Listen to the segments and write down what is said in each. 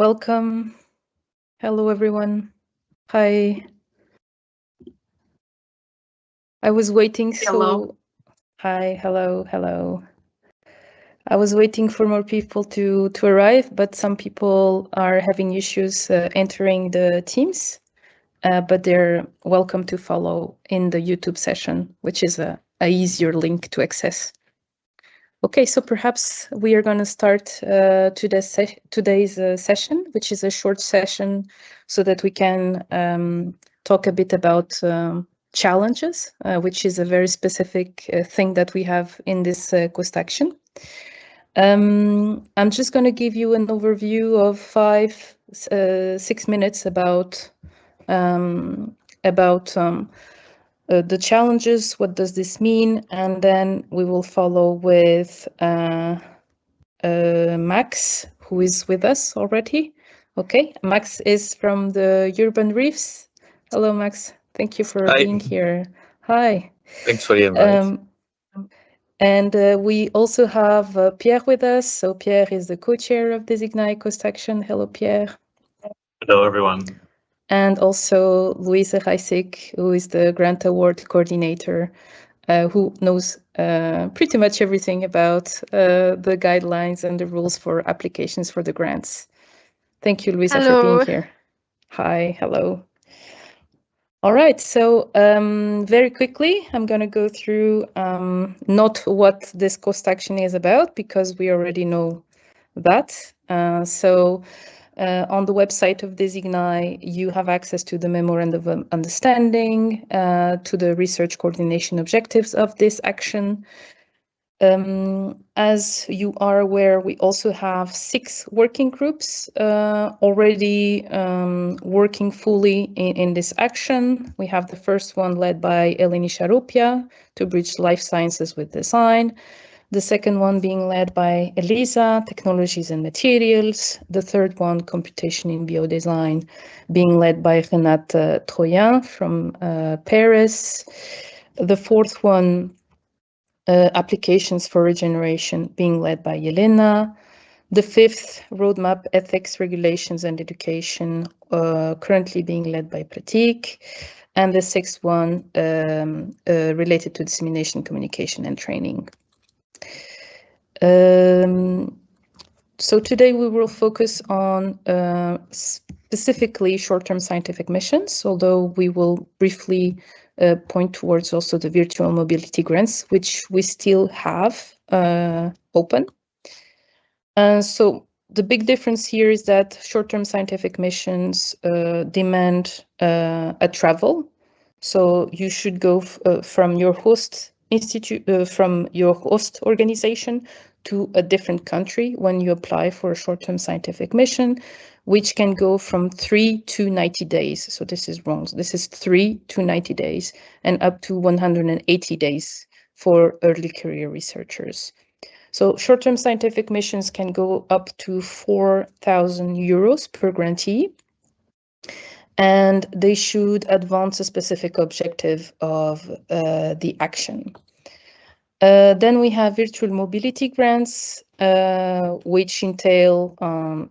Welcome. Hello, everyone. Hi. I was waiting. Hello. Hi. Hello. I was waiting for more people to arrive, but some people are having issues entering the Teams. But they're welcome to follow in the YouTube session, which is a easier link to access. Okay, so perhaps we are going to start today's session, which is a short session, so that we can talk a bit about challenges, which is a very specific thing that we have in this cost action. I'm just going to give you an overview of 5-6 minutes about the challenges, what does this mean, and then we will follow with Max, who is with us already. Okay, Max is from the Urban Reefs. Hello, Max. Thank you for being here. Hi. Thanks for the invite. And we also have Pierre with us. So Pierre is the co-chair of DESIGNAE Cost Action. Hello, Pierre. Hello, everyone. And also Louise Reisig, who is the grant award coordinator, who knows pretty much everything about the guidelines and the rules for applications for the grants. Thank you, Louisa, for being here. Hi, hello. All right, so very quickly, I'm going to go through not what this cost action is about, because we already know that. On the website of DESIGNAE, you have access to the Memorandum of Understanding, to the research coordination objectives of this action. As you are aware, we also have 6 working groups already working fully in this action. We have the first one led by Eleni Sharopia to bridge life sciences with design. The second one being led by Elisa, Technologies and Materials. The third one, Computation in Biodesign, being led by Renate Troyen from Paris. The fourth one, Applications for Regeneration, being led by Yelena. The fifth, Roadmap, Ethics, Regulations and Education, currently being led by Pratik. And the sixth one, related to dissemination, communication and training. So today we will focus on specifically short-term scientific missions, although we will briefly point towards also the virtual mobility grants, which we still have open. So the big difference here is that short-term scientific missions demand a travel. So you should go from your host organization to a different country when you apply for a short-term scientific mission, which can go from 3 to 90 days. So this is wrong. This is 3 to 90 days and up to 180 days for early career researchers. So short-term scientific missions can go up to 4,000 euros per grantee, and they should advance a specific objective of the action. Then we have virtual mobility grants, which entail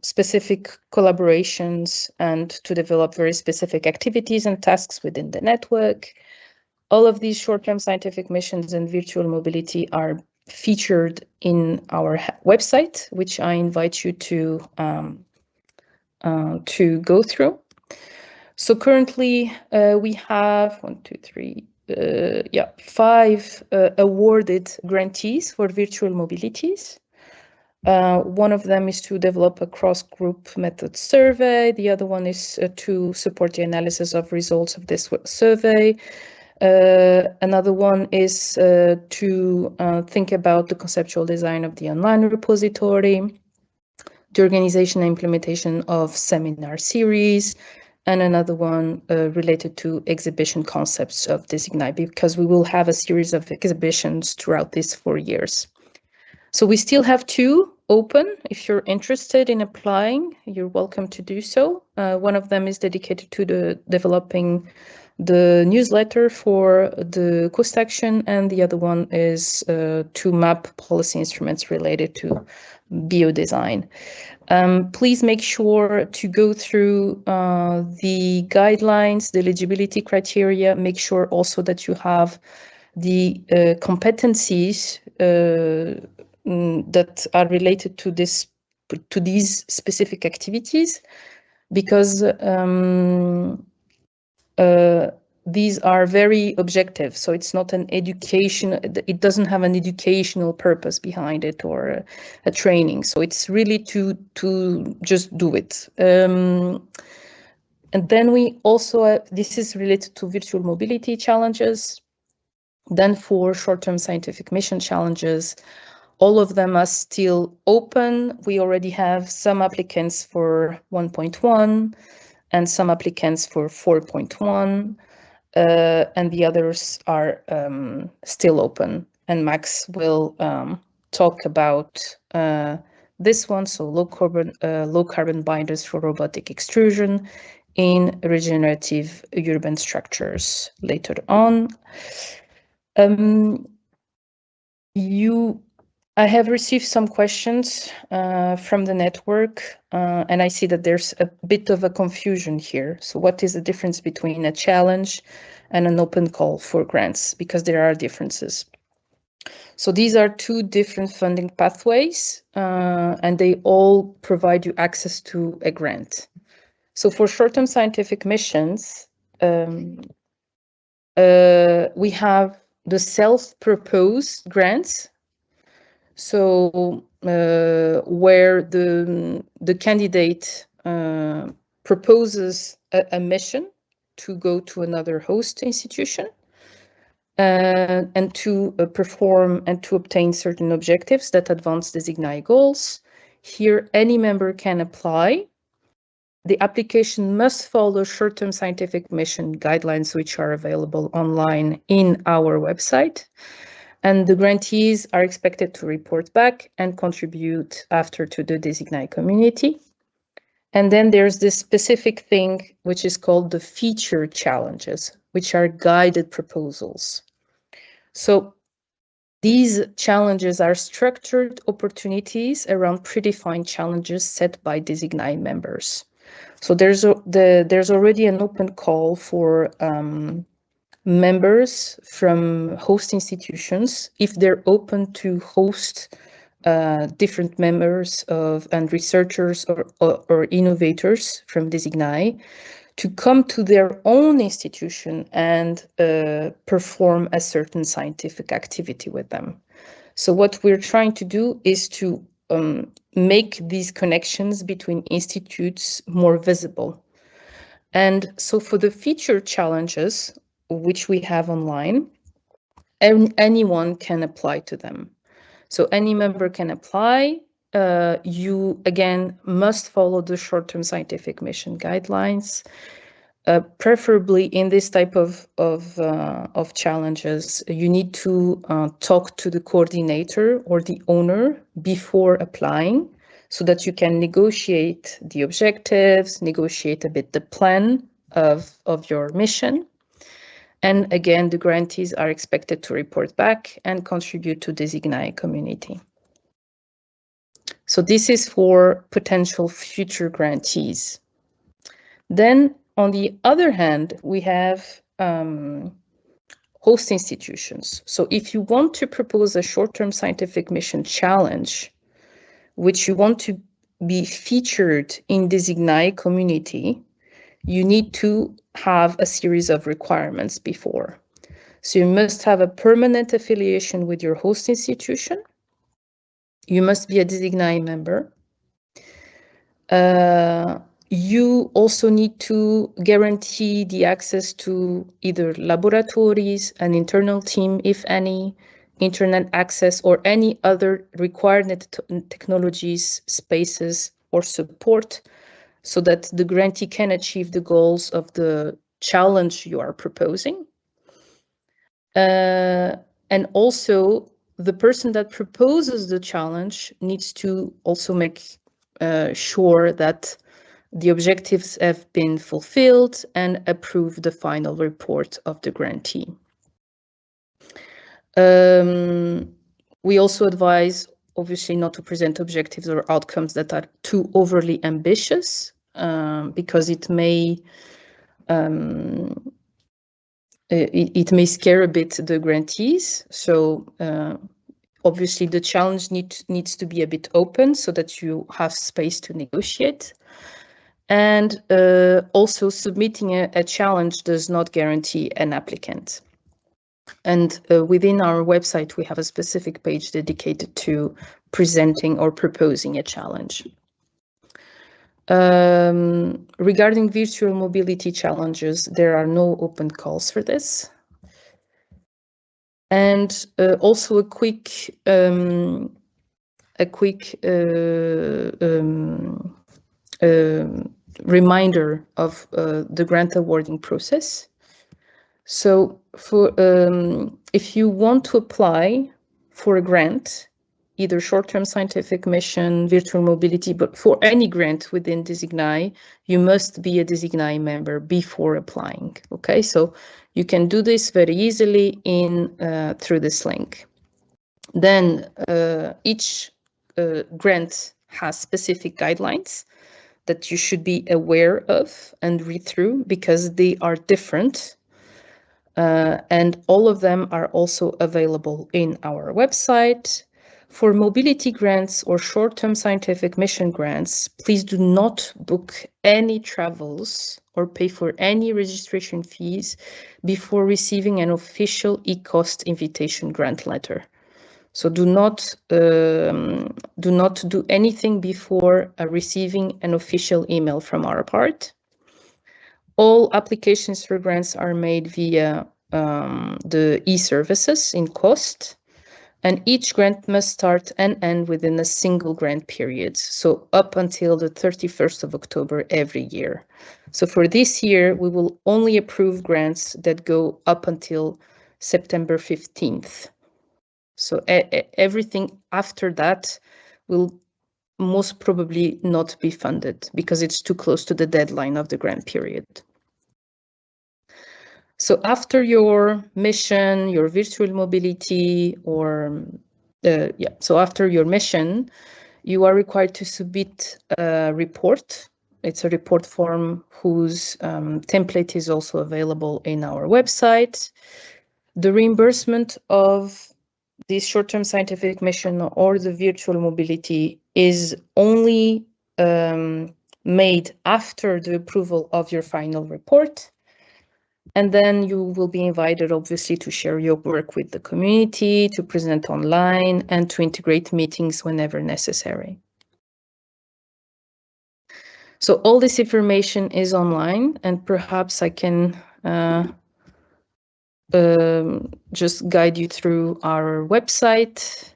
specific collaborations and to develop very specific activities and tasks within the network. All of these short-term scientific missions and virtual mobility are featured in our website, which I invite you to go through. So currently we have 5 awarded grantees for virtual mobilities. One of them is to develop a cross-group method survey. The other one is to support the analysis of results of this survey. Another one is to think about the conceptual design of the online repository, the organization and implementation of seminar series, and another one related to exhibition concepts of DESIGNAE, because we will have a series of exhibitions throughout these 4 years. So we still have 2 open. If you're interested in applying, you're welcome to do so. One of them is dedicated to developing the newsletter for the cost action, and the other one is to map policy instruments related to biodesign. Please make sure to go through the guidelines, the eligibility criteria. Make sure also that you have the competencies that are related to these specific activities, because these are very objective. So it's not an education, it doesn't have an educational purpose behind it or a training. So it's really to just do it. And then we also, this is related to virtual mobility challenges. Then for short-term scientific mission challenges, all of them are still open. We already have some applicants for 1.1 and some applicants for 4.1. And the others are still open. And Max will talk about this one, so low carbon binders for robotic extrusion in regenerative urban structures later on. I have received some questions from the network, and I see that there's a bit of a confusion here. So what is the difference between a challenge and an open call for grants? Because there are differences. So these are two different funding pathways, and they all provide you access to a grant. So for short-term scientific missions, we have the self-proposed grants. So where the candidate proposes a mission to go to another host institution and to perform and to obtain certain objectives that advance DESIGNAE goals. Here, any member can apply. The application must follow short-term scientific mission guidelines, which are available online in our website. And the grantees are expected to report back and contribute after to the DESIGNAE community. And then there's this specific thing, which is called the feature challenges, which are guided proposals. So these challenges are structured opportunities around predefined challenges set by DESIGNAE members. So there's already an open call for members from host institutions, if they're open to host different members and researchers or innovators from DESIGNAE, to come to their own institution and perform a certain scientific activity with them. So what we're trying to do is to make these connections between institutes more visible. And so for the feature challenges, which we have online, anyone can apply to them. So any member can apply. You, again, must follow the short-term scientific mission guidelines. Preferably in this type of challenges, you need to talk to the coordinator or the owner before applying, so that you can negotiate the objectives, negotiate a bit the plan of your mission. And again, the grantees are expected to report back and contribute to DESIGNAE community. So this is for potential future grantees. Then, on the other hand, we have host institutions. So if you want to propose a short-term scientific mission challenge, which you want to be featured in DESIGNAE community, you need to have a series of requirements before. So you must have a permanent affiliation with your host institution. You must be a DESIGNAE member. You also need to guarantee the access to either laboratories, an internal team, if any, internet access, or any other required technologies, spaces, or support, so that the grantee can achieve the goals of the challenge you are proposing. And also, the person that proposes the challenge needs to also make sure that the objectives have been fulfilled and approve the final report of the grantee. We also advise, obviously, not to present objectives or outcomes that are too overly ambitious, because it may scare a bit the grantees. So obviously the challenge needs to be a bit open so that you have space to negotiate. And also submitting a challenge does not guarantee an applicant. And within our website, we have a specific page dedicated to presenting or proposing a challenge. Regarding virtual mobility challenges, there are no open calls for this. And also a quick reminder of the grant awarding process. So for if you want to apply for a grant, either short-term scientific mission, virtual mobility, but for any grant within DESIGNAE, you must be a DESIGNAE member before applying. Okay, so you can do this very easily through this link. Then each grant has specific guidelines that you should be aware of and read through, because they are different. And all of them are also available in our website. For mobility grants or short-term scientific mission grants, please do not book any travels or pay for any registration fees before receiving an official e-cost invitation grant letter. So do not do anything before receiving an official email from our part. All applications for grants are made via the e-services in cost, and each grant must start and end within a single grant period, so up until the 31st of October every year. So for this year, we will only approve grants that go up until September 15th. So everything after that will most probably not be funded because it's too close to the deadline of the grant period. So after your mission, your virtual mobility, or so after your mission, you are required to submit a report. It's a report form whose template is also available in our website. The reimbursement of this short-term scientific mission or the virtual mobility is only made after the approval of your final report. And then you will be invited, obviously, to share your work with the community, to present online, and to integrate meetings whenever necessary. So all this information is online, and perhaps I can just guide you through our website.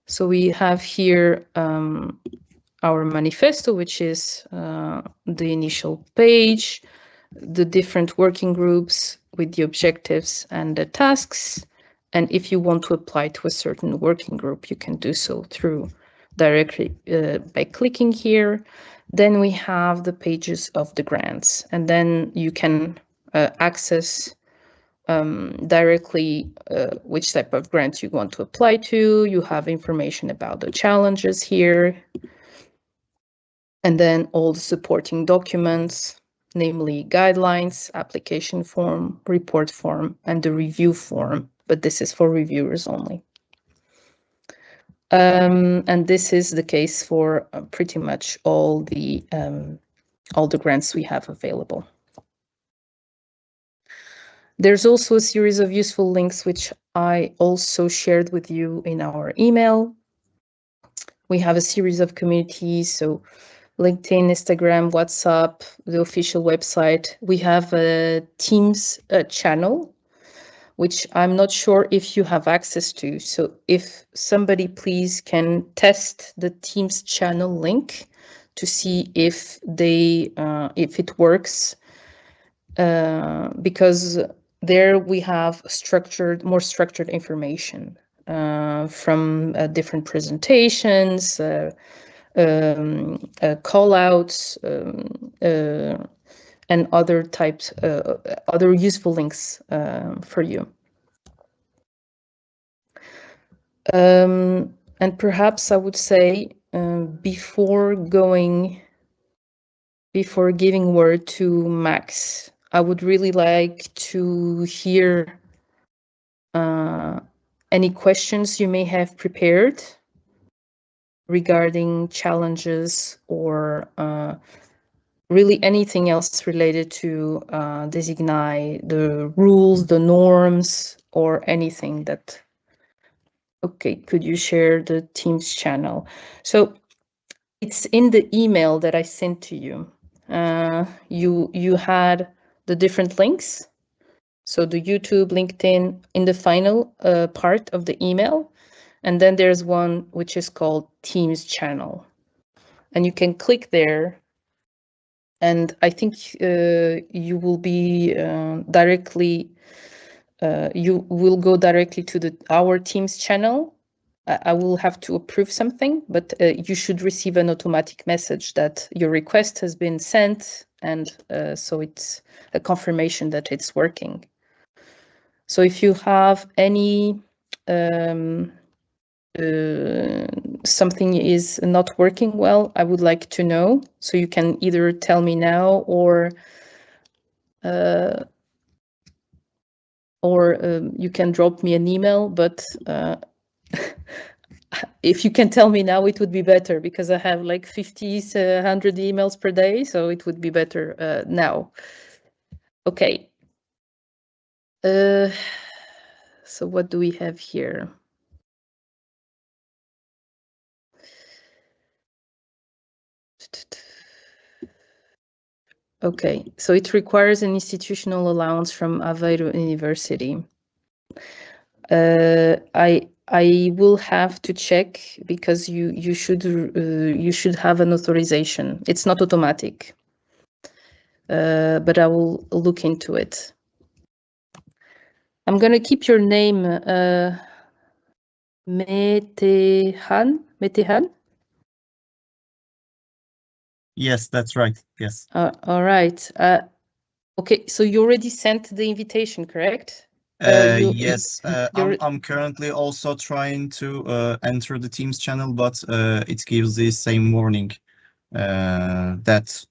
So we have here our manifesto, which is the initial page, the different working groups with the objectives and the tasks. And if you want to apply to a certain working group, you can do so directly by clicking here. Then we have the pages of the grants, and then you can access directly which type of grant you want to apply to. You have information about the challenges here, and then all the supporting documents, namely guidelines, application form, report form, and the review form, but this is for reviewers only. And this is the case for pretty much all the grants we have available. There's also a series of useful links which I also shared with you in our email. We have a series of communities, so LinkedIn, Instagram, WhatsApp, the official website. We have a Teams channel, which I'm not sure if you have access to. So if somebody please can test the Teams channel link to see if it works, because there we have more structured information. from different presentations, call outs, and other types, other useful links for you. And perhaps I would say before giving word to Max, I would really like to hear any questions you may have prepared regarding challenges or really anything else related to DESIGNAE, the rules, the norms, or anything that. Okay, could you share the Teams channel? So it's in the email that I sent to you. You had the different links. So the YouTube, LinkedIn in the final part of the email. And then there's one which is called Teams channel. And you can click there. And I think you will be directly, you will go directly to our Teams channel. I will have to approve something, but you should receive an automatic message that your request has been sent, and so it's a confirmation that it's working. So if you have any something is not working well, I would like to know. So you can either tell me now or you can drop me an email, but if you can tell me now, it would be better, because I have like 50, 100 emails per day, so it would be better now. Okay. So what do we have here? Okay, so it requires an institutional allowance from Aveiro University. I will have to check, because you should have an authorization. It's not automatic, but I will look into it. I'm going to keep your name, Metehan? Yes, that's right. Yes. All right. Okay, so you already sent the invitation, correct? Yes, I'm currently also trying to enter the Teams channel, but it gives the same warning that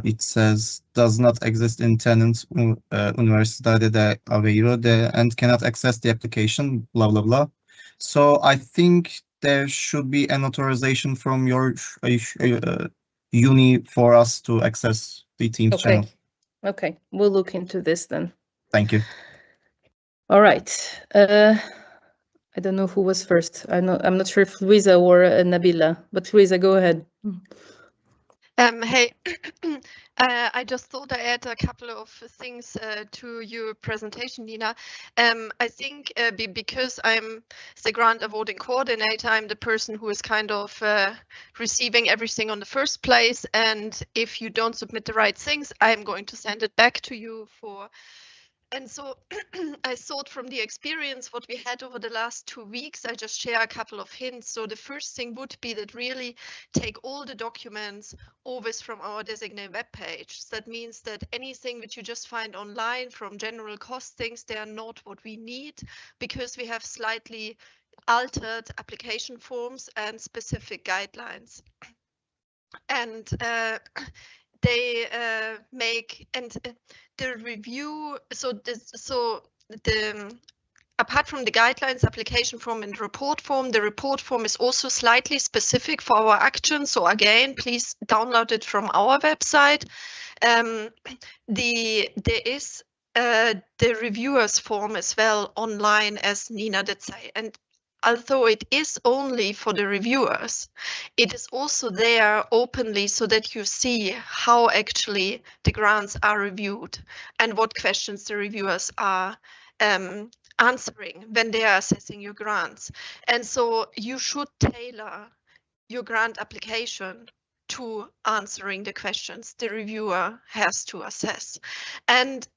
it says does not exist in tenant Universidade de Aveiro and cannot access the application, blah, blah, blah. So I think there should be an authorization from your uni for us to access the Teams channel. Okay, we'll look into this then. Thank you. All right. I don't know who was first. I'm not sure if Luisa or Nabila, but Luisa, go ahead. Hey, I just thought I add a couple of things to your presentation, Nina. I think because I'm the grant awarding coordinator, I'm the person who is kind of receiving everything on the first place. And if you don't submit the right things, I'm going to send it back to you for. And so I thought from the experience what we had over the last 2 weeks, I just share a couple of hints. So the first thing would be that really take all the documents always from our DESIGNAE webpage. That means that anything that you just find online from general costings, they are not what we need, because we have slightly altered application forms and specific guidelines. And they make the review. So apart from the guidelines, application form and report form, the report form is also slightly specific for our action. So again, please download it from our website. There is the reviewers form as well online, as Nina did say. And although it is only for the reviewers, it is also there openly so that you see how actually the grants are reviewed and what questions the reviewers are answering when they are assessing your grants. And so you should tailor your grant application to answering the questions the reviewer has to assess. And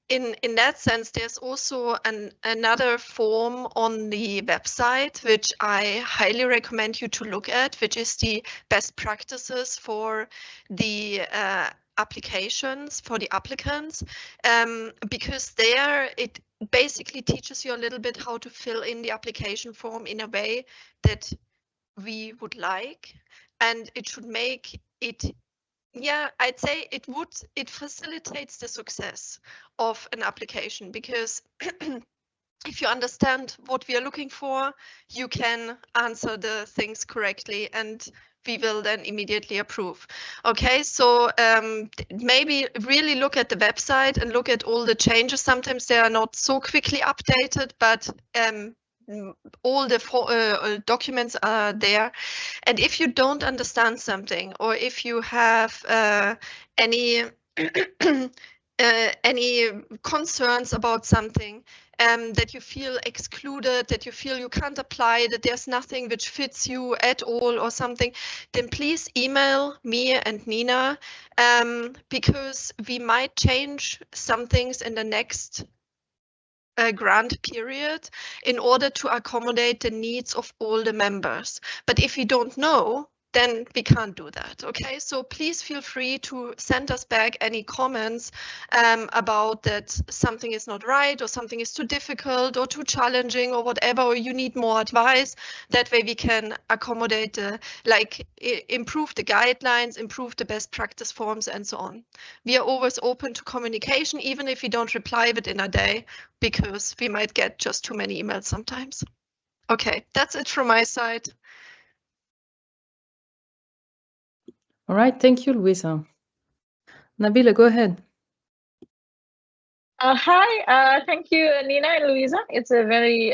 in that sense, there's also another form on the website, which I highly recommend you to look at, which is the best practices for the applications, for the applicants, because there it basically teaches you a little bit how to fill in the application form in a way that we would like, and it should make it, yeah, I'd say it facilitates the success of an application, because if you understand what we are looking for, you can answer the things correctly, and we will then immediately approve. Okay, so maybe really look at the website and look at all the changes. Sometimes they are not so quickly updated, but all the documents are there. And if you don't understand something, or if you have any any concerns about something, that you feel excluded, that you feel you can't apply, that there's nothing which fits you at all or something, then please email me and Nina, because we might change some things in the next grant period in order to accommodate the needs of all the members. But if you don't know, then we can't do that. Okay, so please feel free to send us back any comments about that something is not right, or something is too difficult or too challenging or whatever, or you need more advice. That way we can accommodate, improve the guidelines, improve the best practice forms, and so on. We are always open to communication, even if we don't reply within a day, because we might get just too many emails sometimes. Okay, that's it from my side. All right, thank you, Louisa. Nabila, go ahead. Hi, thank you, Nina and Louisa. It's a very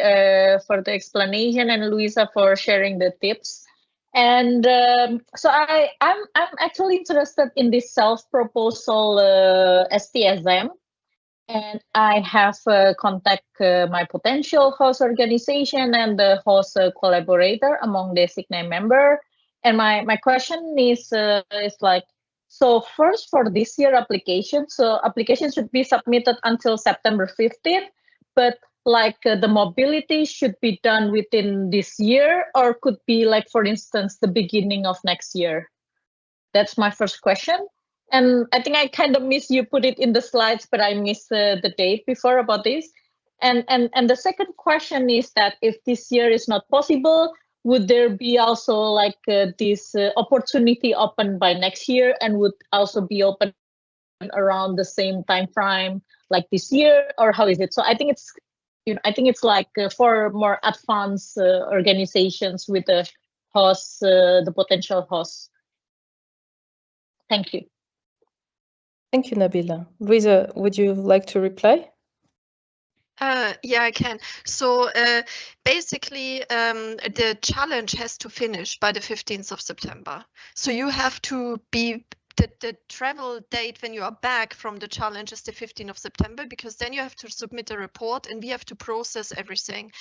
for the explanation, and Louisa for sharing the tips. And so I'm actually interested in this self-proposal STSM, and I have contact my potential host organization and the host collaborator among the DESIGNAE member. And my question is like, so first for this year application, so application should be submitted until September 15th, but like the mobility should be done within this year, or could be like, for instance, the beginning of next year? That's my first question. And I think I kind of missed, you put it in the slides, but I missed the date before about this. And the second question is that if this year is not possible, would there be also like this opportunity open by next year, and would also be open around the same time frame like this year, or how is it? So I think it's, I think it's like for more advanced organizations with the hosts, the potential hosts. Thank you. Thank you, Nabila. Louisa, would you like to reply? Yeah, I can. So basically, the challenge has to finish by the 15th of September. So you have to be, the travel date when you are back from the challenge is the 15th of September, because then you have to submit a report and we have to process everything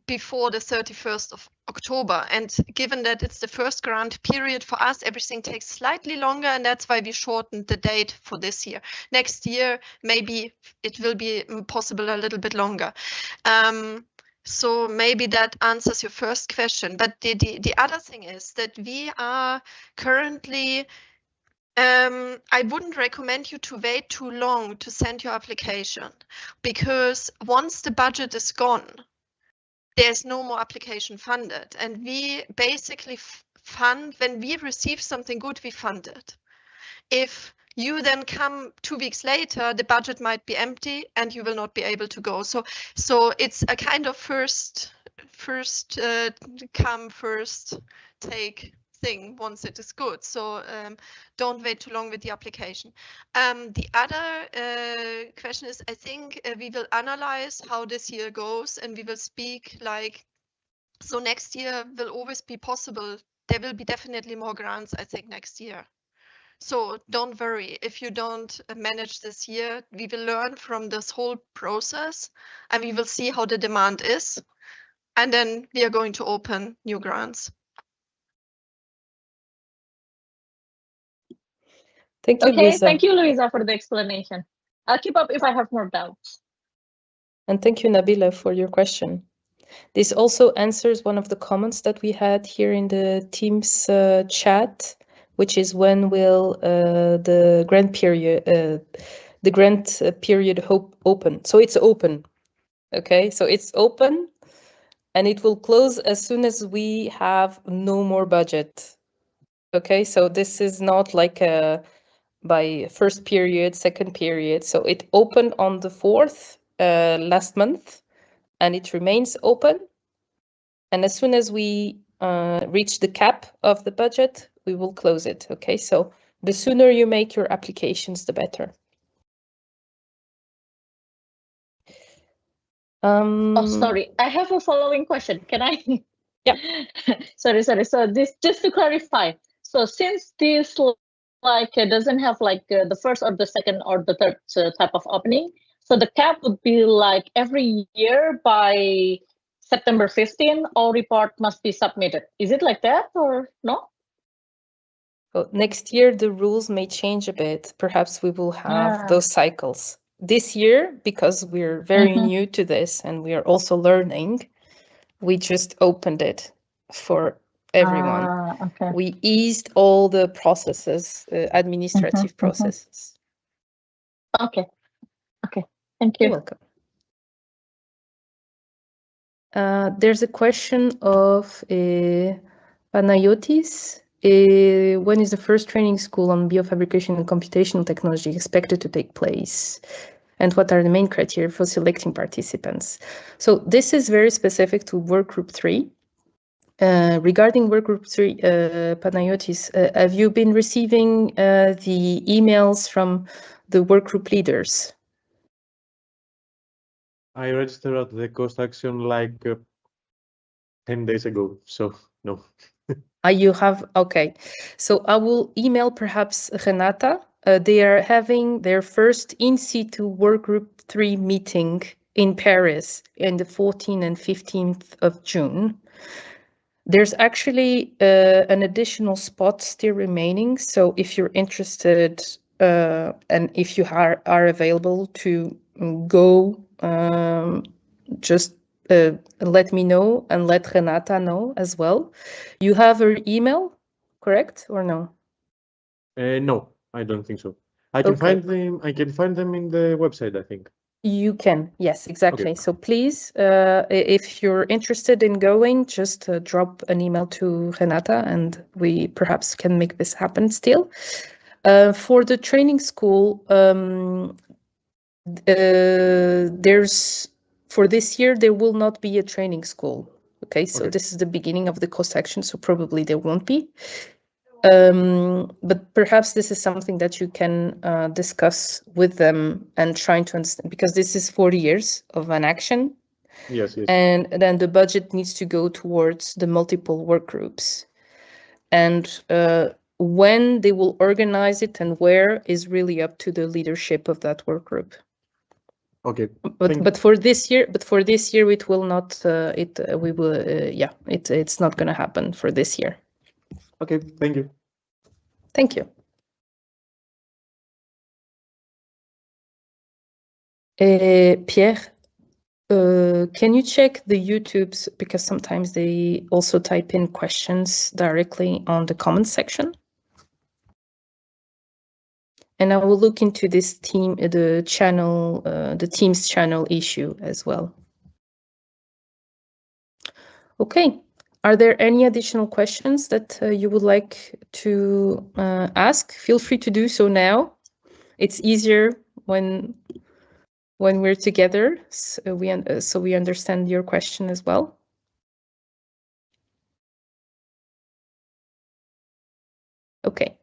before the 31st of October. And given that it's the first grant period for us, everything takes slightly longer, and that's why we shortened the date for this year. Next year, maybe it will be possible a little bit longer. So maybe that answers your first question. But the other thing is that we are currently, I wouldn't recommend you to wait too long to send your application, because once the budget is gone, there's no more application funded. And we basically fund, when we receive something good, we fund it. If you then come 2 weeks later, the budget might be empty and you will not be able to go. So it's a kind of first come, first take thing once it is good. So don't wait too long with the application. The other question is, I think we will analyze how this year goes, and we will speak like, so next year will always be possible. There will be definitely more grants, I think, next year. So don't worry if you don't manage this year. We will learn from this whole process, and we will see how the demand is. And then we are going to open new grants. Thank you, okay, Louisa. thank you, Louisa, for the explanation. I'll keep up if I have more doubts. And thank you, Nabila, for your question. This also answers one of the comments that we had here in the Teams chat, which is when will the grant period open? So it's open. Okay, so it's open, and it will close as soon as we have no more budget. Okay, so this is not like by first period, second period. So it opened on the 4th last month, and it remains open. And as soon as we reach the cap of the budget, we will close it. Okay, so the sooner you make your applications, the better. Oh, sorry, I have a following question. Can I? Yeah. sorry. So this, just to clarify. So since this like doesn't have like the first or the second or the third type of opening, so the cap would be like every year by September 15, all report must be submitted. Is it like that or no? Well, next year, the rules may change a bit. Perhaps we will have those cycles. This year, because we're very new to this and we are also learning, we just opened it for everyone. Okay. We eased all the processes, administrative processes. Okay. Thank you. You're welcome. There's a question of Panayotis. When is the first training school on biofabrication and computational technology expected to take place? And what are the main criteria for selecting participants? So this is very specific to Workgroup 3. Regarding Workgroup 3, Panayotis, have you been receiving the emails from the workgroup leaders? I registered at the cost action like 10 days ago, so no. You have, okay. So I will email perhaps Renata. They are having their first in situ Workgroup 3 meeting in Paris in the 14th and 15th of June. There's actually an additional spot still remaining. So if you're interested and if you are available to go, just let me know and let Renata know as well. You have her email, correct or no? No, I don't think so. I can find them. I can find them in the website, I think. You can, yes, exactly. Okay. So please, if you're interested in going, just drop an email to Renata and we perhaps can make this happen still. For the training school, for this year, there will not be a training school. Okay, so this is the beginning of the cost action, so probably there won't be. But perhaps this is something that you can discuss with them and trying to understand, because this is 4 years of an action. Yes. And then the budget needs to go towards the multiple work groups. And when they will organize it and where is really up to the leadership of that work group. Okay. But for this year, it will not. It's not going to happen for this year. Okay, thank you. Thank you. Pierre, can you check the YouTubes, because sometimes they also type in questions directly on the comment section? And I will look into this the Teams channel issue as well. Okay. Are there any additional questions that you would like to ask? Feel free to do so now. It's easier when we're together, so we understand your question as well. Okay.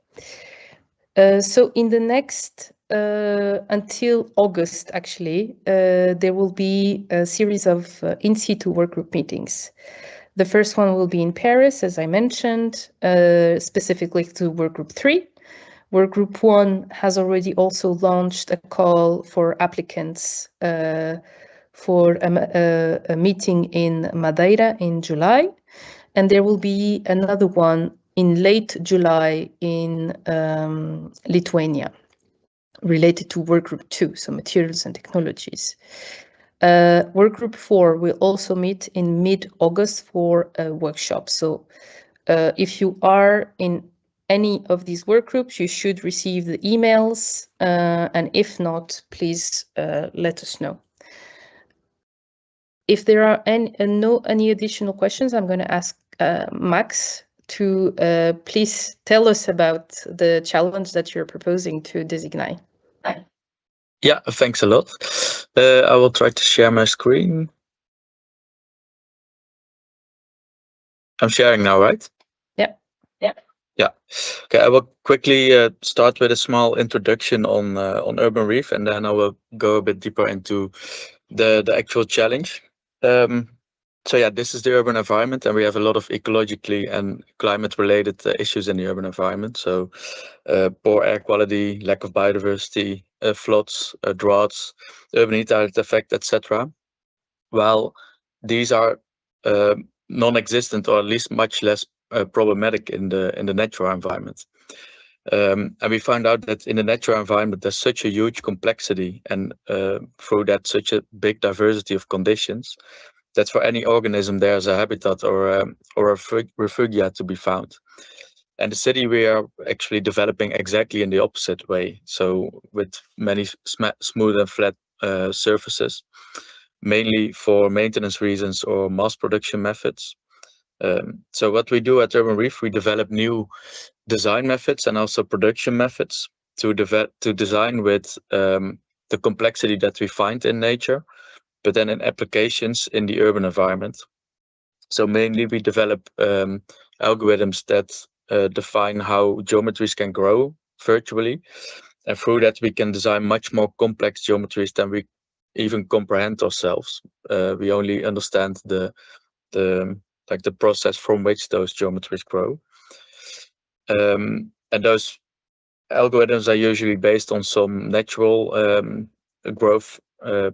So in the next, until August, actually, there will be a series of in situ workgroup meetings. The first one will be in Paris, as I mentioned, specifically to Workgroup 3. Workgroup 1 has already also launched a call for applicants for a meeting in Madeira in July. And there will be another one in late July in Lithuania. related to workgroup 2, so materials and technologies. Workgroup 4 will also meet in mid-August for a workshop. So if you are in any of these workgroups, you should receive the emails, and if not, please let us know. If there are any additional questions, I'm going to ask Max to please tell us about the challenge that you're proposing to DESIGNAE. Yeah, thanks a lot. I will try to share my screen. I'm sharing now, right? Yeah. Yeah. Okay, I will quickly start with a small introduction on Urban Reef, and then I will go a bit deeper into the actual challenge. So yeah, this is the urban environment, and we have a lot of ecologically and climate-related issues in the urban environment. So poor air quality, lack of biodiversity, floods, droughts, urban heat island effect, etc. While these are non-existent, or at least much less problematic in the natural environment. And we found out that in the natural environment, there's such a huge complexity, and through that, such a big diversity of conditions, that for any organism there's a habitat or a refugia to be found. And the city, we are actually developing exactly in the opposite way. So with many smooth and flat surfaces, mainly for maintenance reasons or mass production methods. So what we do at Urban Reef, we develop new design methods and also production methods to design with the complexity that we find in nature, but then in applications in the urban environment. So mainly we develop algorithms that define how geometries can grow virtually, and through that we can design much more complex geometries than we even comprehend ourselves. We only understand the process from which those geometries grow. And those algorithms are usually based on some natural growth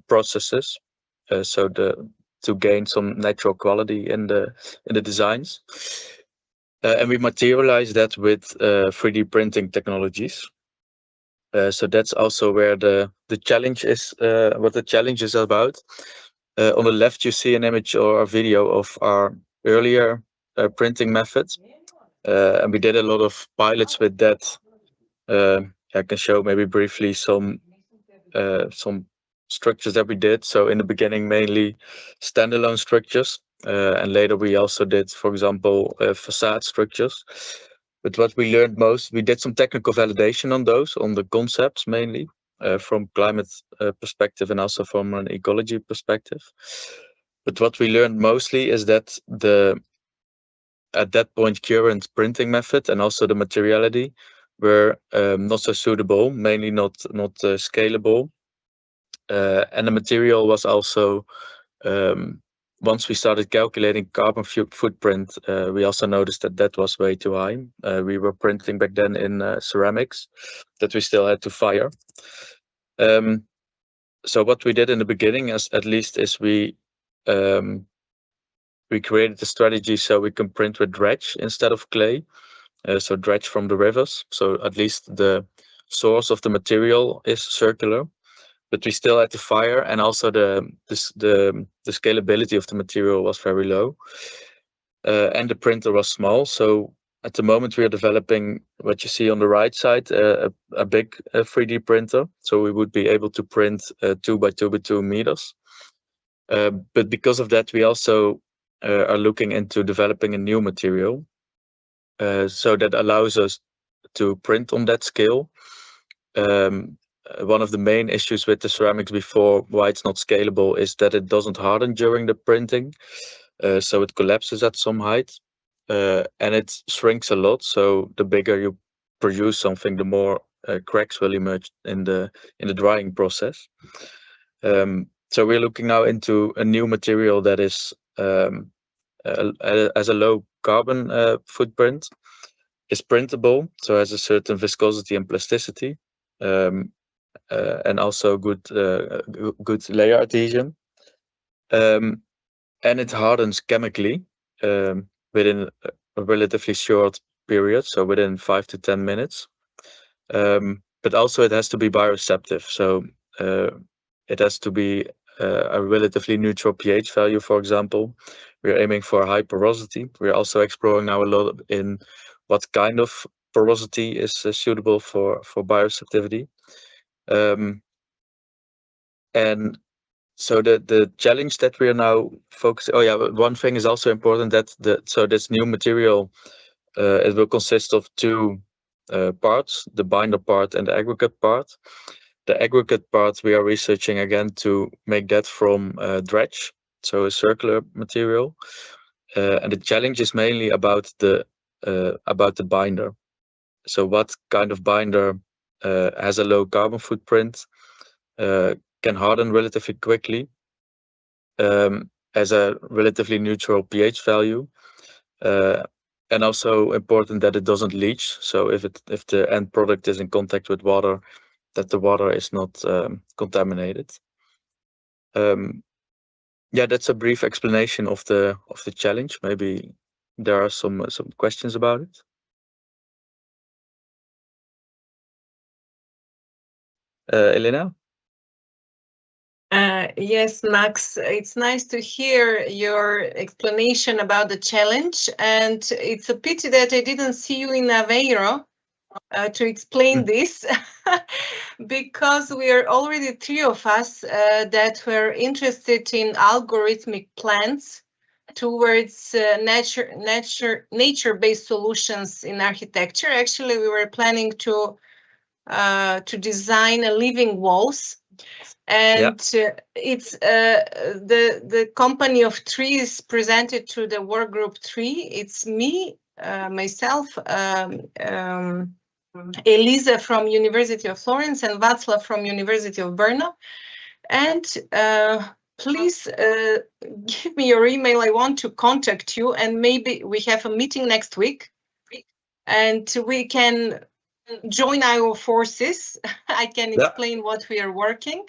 processes. So to gain some natural quality in the designs, and we materialize that with 3D printing technologies. So that's also where the challenge is. What the challenge is about. On the left, you see an image or a video of our earlier printing methods, and we did a lot of pilots with that. I can show maybe briefly some structures that we did. So in the beginning, mainly standalone structures, and later we also did, for example, facade structures. But what we learned most, we did some technical validation on those, on the concepts mainly, from climate perspective and also from an ecology perspective. But what we learned mostly is that at that point, current printing method and also the materiality were not so suitable, mainly not scalable. And the material was also, once we started calculating carbon footprint, we also noticed that was way too high. We were printing back then in ceramics that we still had to fire. So what we did in the beginning, at least, is we created a strategy so we can print with dredge instead of clay. So dredge from the rivers. So at least the source of the material is circular, but we still had to fire, and also the scalability of the material was very low, and the printer was small. So at the moment we are developing what you see on the right side, a big 3D printer. So we would be able to print 2 by 2 by 2 meters. But because of that, we also are looking into developing a new material, so that allows us to print on that scale. One of the main issues with the ceramics before, why it's not scalable, is that it doesn't harden during the printing. So it collapses at some height, and it shrinks a lot. So the bigger you produce something, the more cracks will emerge in the drying process. So we're looking now into a new material that is as a low carbon footprint, is printable, so has a certain viscosity and plasticity, and also good layer adhesion, and it hardens chemically within a relatively short period, so within 5 to 10 minutes. but also it has to be bioreceptive. So it has to be a relatively neutral pH value, for example. We're aiming for high porosity. We're also exploring now a lot in what kind of porosity is suitable for bioreceptivity. And so the challenge that we are now focusing. Oh yeah, one thing is also important, that this new material, it will consist of two parts: the binder part and the aggregate part. The aggregate part we are researching again to make that from dredge, so a circular material, and the challenge is mainly about the binder. So what kind of binder has a low carbon footprint, can harden relatively quickly, has a relatively neutral pH value, and also important that it doesn't leach. So if the end product is in contact with water, that the water is not contaminated. Yeah, that's a brief explanation of the challenge. Maybe there are some questions about it. Elena? Yes, Max, it's nice to hear your explanation about the challenge, and it's a pity that I didn't see you in Aveiro to explain this, because we are already 3 of us that were interested in algorithmic plans towards nature-based solutions in architecture. Actually, we were planning to design a living walls. And it's the company of 3 is presented to the work group 3. It's me, myself, Elisa from University of Florence, and Václav from University of Brno. And please give me your email. I want to contact you, and maybe we have a meeting next week, and we can join our forces. I can explain what we are working.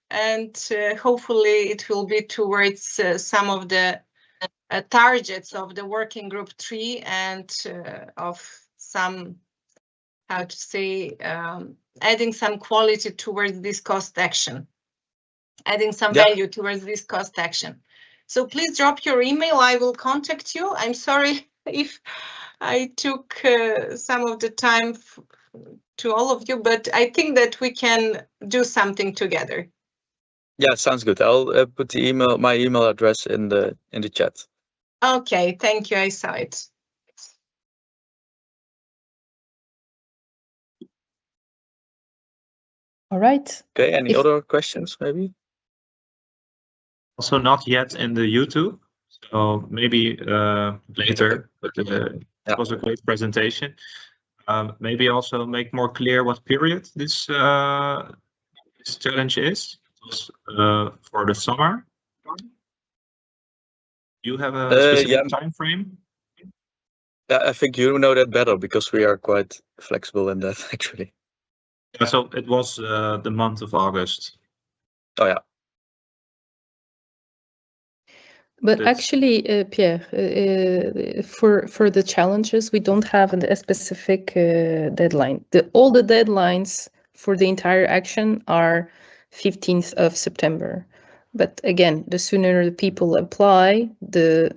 And hopefully it will be towards some of the targets of the working group 3 and of some, how to say, adding some quality towards this cost action, adding some value towards this cost action. So please drop your email. I will contact you. I'm sorry if I took some of the time to all of you, but I think that we can do something together. Yeah, sounds good. I'll put my email address in the chat. Okay, thank you. I saw it. All right. Okay, any other questions maybe? Also not yet in the YouTube, so maybe later, but it was a great presentation. Maybe also make more clear what period this challenge is. It was for the summer. You have a specific time frame? Yeah, I think you know that better because we are quite flexible in that actually. Yeah, so it was the month of August. Oh yeah. But actually, Pierre, for the challenges, we don't have a specific deadline. All the deadlines for the entire action are 15th of September. But again, the sooner the people apply, the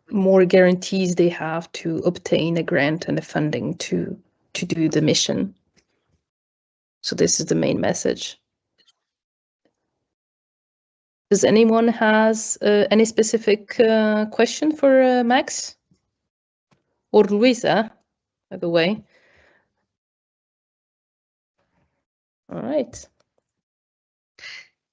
more guarantees they have to obtain a grant and the funding to do the mission. So this is the main message. Does anyone has any specific question for Max? Or Luisa, by the way. All right.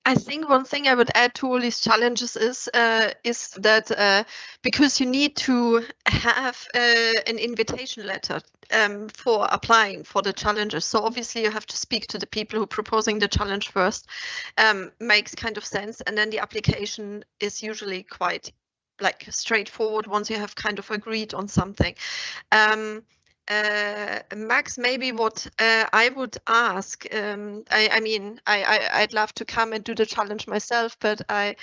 I think one thing I would add to all these challenges is that because you need to have an invitation letter for applying for the challenges. So obviously you have to speak to the people who are proposing the challenge first. Makes kind of sense, and then the application is usually quite like straightforward once you have kind of agreed on something. Max, maybe what I would ask, I mean, I'd love to come and do the challenge myself, but I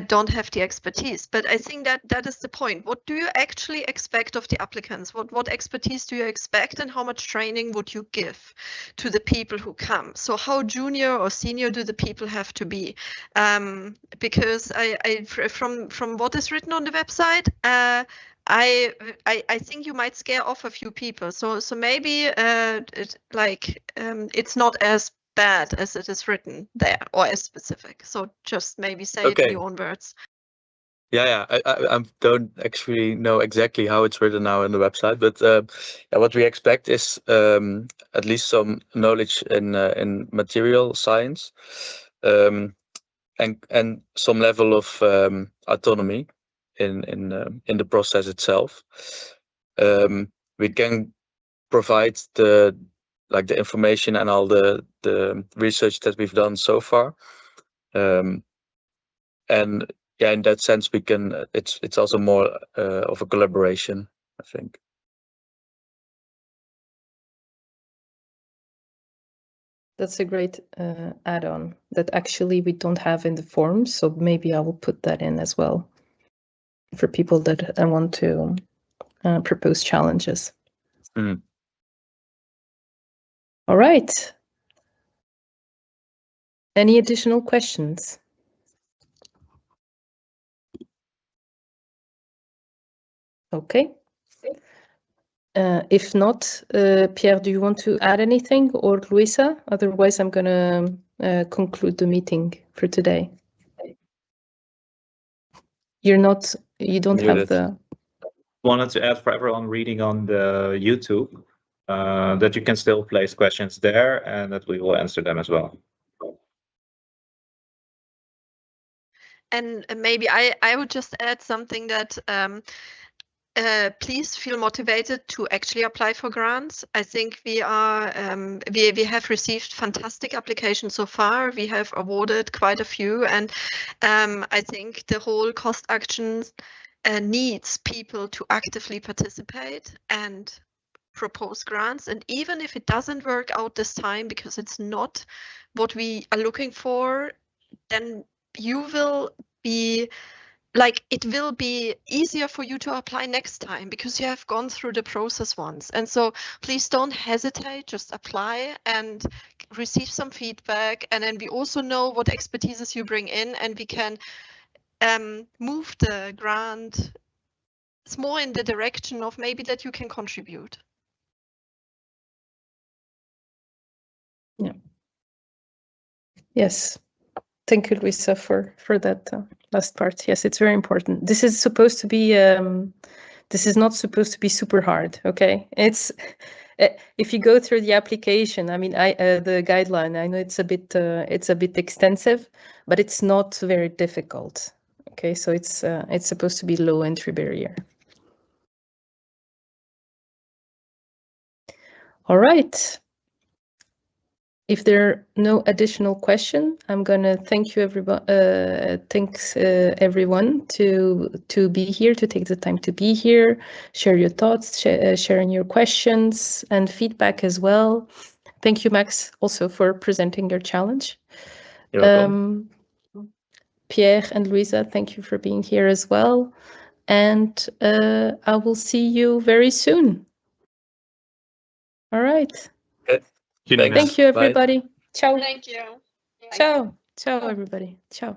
don't have the expertise. But I think that is the point. What do you actually expect of the applicants? What expertise do you expect, and how much training would you give to the people who come? So how junior or senior do the people have to be? Because from what is written on the website, I think you might scare off a few people. So maybe it's not as bad as it is written there, or as specific. So just maybe say it in your own words. Yeah. I don't actually know exactly how it's written now on the website, but what we expect is at least some knowledge in material science, and some level of autonomy in the process itself. We can provide the information and all the research that we've done so far, and yeah, in that sense we can. It's also more of a collaboration, I think. That's a great add-on that actually we don't have in the form, so maybe I will put that in as well for people that want to propose challenges. Mm. All right. Any additional questions? Okay. If not, Pierre, do you want to add anything, or Luisa? Otherwise, I'm going to conclude the meeting for today. You don't have the... Wanted to add for everyone reading on the YouTube that you can still place questions there and that we will answer them as well. And maybe I would just add something that please feel motivated to actually apply for grants. I think we are we have received fantastic applications so far. We have awarded quite a few, and I think the whole cost actions needs people to actively participate and propose grants. And even if it doesn't work out this time because it's not what we are looking for, then you will be it will be easier for you to apply next time because you have gone through the process once. And so please don't hesitate, just apply and receive some feedback. And then we also know what expertises you bring in, and we can move the grant. It's more in the direction of maybe that you can contribute. Yeah. Yes. Thank you, Luisa, for that last part. Yes, it's very important. This is supposed to be. This is not supposed to be super hard. Okay, it's if you go through the application. I mean, the guideline. I know it's a bit extensive, but it's not very difficult. Okay, so it's supposed to be low entry barrier. All right. If there are no additional questions, I'm going to thank you, everyone. Thanks everyone to be here, to take the time to be here, share your thoughts, sharing your questions and feedback as well. Thank you, Max, also for presenting your challenge. You're welcome. Pierre and Luisa, thank you for being here as well. And I will see you very soon. All right. Okay. Thank you, everybody. Bye. Ciao. Thank you. Ciao. Ciao, everybody. Ciao.